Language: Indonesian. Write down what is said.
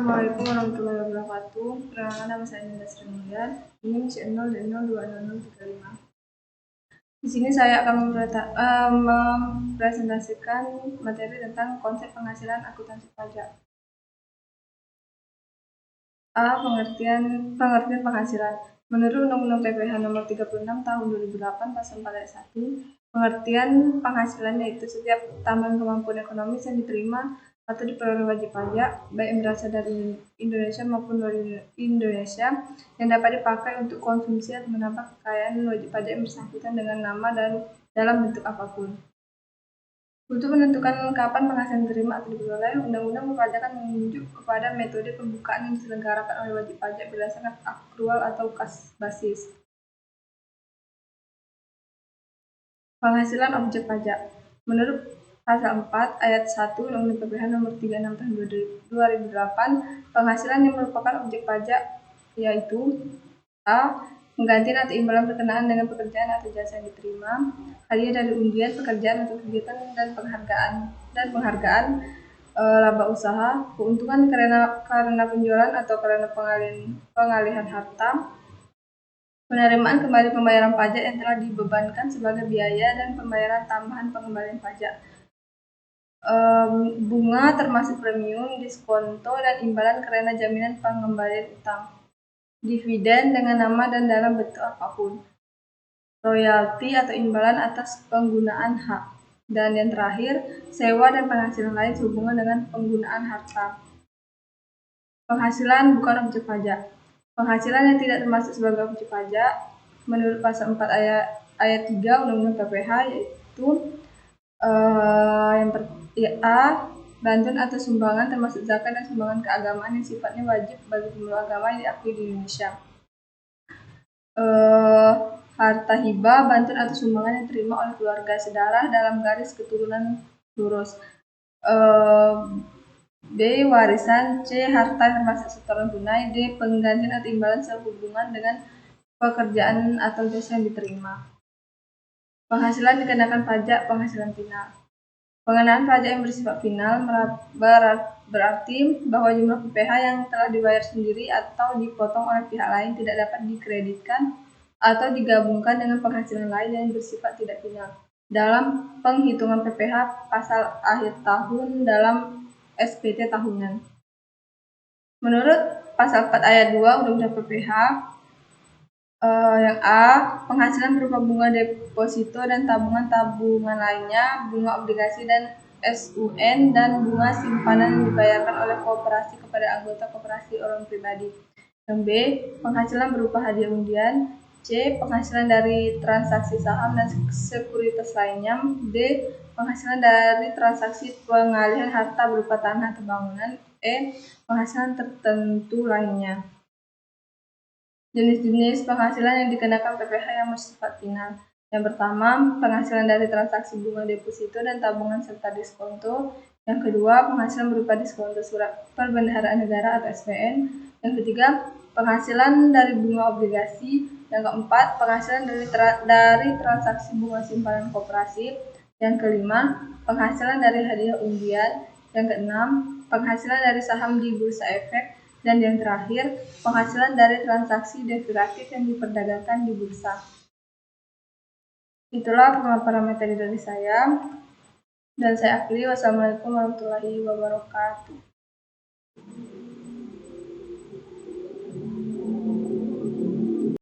Assalamualaikum warahmatullahi wabarakatuh. Perkenalkan, nama saya Ninda Sri Mulia. Ini misi 0 dan 020035. Di sini saya akan mempresentasikan materi tentang konsep penghasilan akuntansi pajak. Pengertian penghasilan. Menurut Undang-Undang PPh Nomor 36 Tahun 2008 Pasal 4 Ayat 1, pengertian penghasilan yaitu setiap tambahan kemampuan ekonomi yang diterima atau diperoleh wajib pajak, baik yang berasal dari Indonesia maupun luar Indonesia, yang dapat dipakai untuk konsumsi atau menambah kekayaan wajib pajak yang bersangkutan dengan nama dan dalam bentuk apapun. Untuk menentukan kapan penghasilan diterima atau diperoleh, Undang-Undang Perpajakan menunjuk kepada metode pembukaan yang diselenggarakan oleh wajib pajak berdasarkan akrual atau kas basis. Penghasilan objek pajak. Menurut Pasal 4 Ayat 1 Undang-Undang PPh Nomor 36 Tahun 2008, penghasilan yang merupakan objek pajak yaitu a. Penggantian atau imbalan berkenaan dengan pekerjaan atau jasa yang diterima, hadiah dari undian pekerjaan atau kegiatan dan penghargaan, laba usaha, keuntungan karena penjualan atau karena pengalihan harta, penerimaan kembali pembayaran pajak yang telah dibebankan sebagai biaya dan pembayaran tambahan pengembalian pajak, bunga termasuk premium, diskonto, dan imbalan karena jaminan pengembalian utang, dividen dengan nama dan dalam bentuk apapun, royalti atau imbalan atas penggunaan hak, dan yang terakhir, sewa dan penghasilan lain sehubungan dengan penggunaan harta. Penghasilan bukan objek pajak. Penghasilan yang tidak termasuk sebagai objek pajak menurut Pasal 4 ayat 3 Undang-Undang PPh yaitu bantuan atau sumbangan termasuk zakat dan sumbangan keagamaan yang sifatnya wajib bagi pemeluk agama yang diakui di Indonesia. Harta hibah, bantuan atau sumbangan yang diterima oleh keluarga sedarah dalam garis keturunan lurus. B. Warisan. C. Harta termasuk setoran tunai. D. Penggantian atau imbalan sehubungan dengan pekerjaan atau jasa yang diterima. Penghasilan dikenakan pajak penghasilan final. Pengenaan pajak yang bersifat final berarti bahwa jumlah PPh yang telah dibayar sendiri atau dipotong oleh pihak lain tidak dapat dikreditkan atau digabungkan dengan penghasilan lain yang bersifat tidak final dalam penghitungan PPh pasal akhir tahun dalam SPT tahunan. Menurut Pasal 4 Ayat 2 Undang-Undang PPh, yang A. Penghasilan berupa bunga deposito dan tabungan lainnya, bunga obligasi dan SUN, dan bunga simpanan dibayarkan oleh koperasi kepada anggota koperasi orang pribadi. Yang B. Penghasilan berupa hadiah undian. C. Penghasilan dari transaksi saham dan sekuritas lainnya. D. Penghasilan dari transaksi pengalihan harta berupa tanah atau bangunan. E. Penghasilan tertentu lainnya. Jenis-jenis penghasilan yang dikenakan PPh yang bersifat final. Yang pertama, penghasilan dari transaksi bunga deposito dan tabungan serta diskonto. Yang kedua, penghasilan berupa diskonto surat perbendaharaan negara atau SPN. Yang ketiga, penghasilan dari bunga obligasi. Yang keempat, penghasilan dari transaksi bunga simpanan koperasi. Yang kelima, penghasilan dari hadiah undian. Yang keenam, penghasilan dari saham di bursa efek. Dan yang terakhir, penghasilan dari transaksi derivatif yang diperdagangkan di bursa. Itulah pemaparan materi dari saya, dan saya akhiri. Wassalamualaikum warahmatullahi wabarakatuh.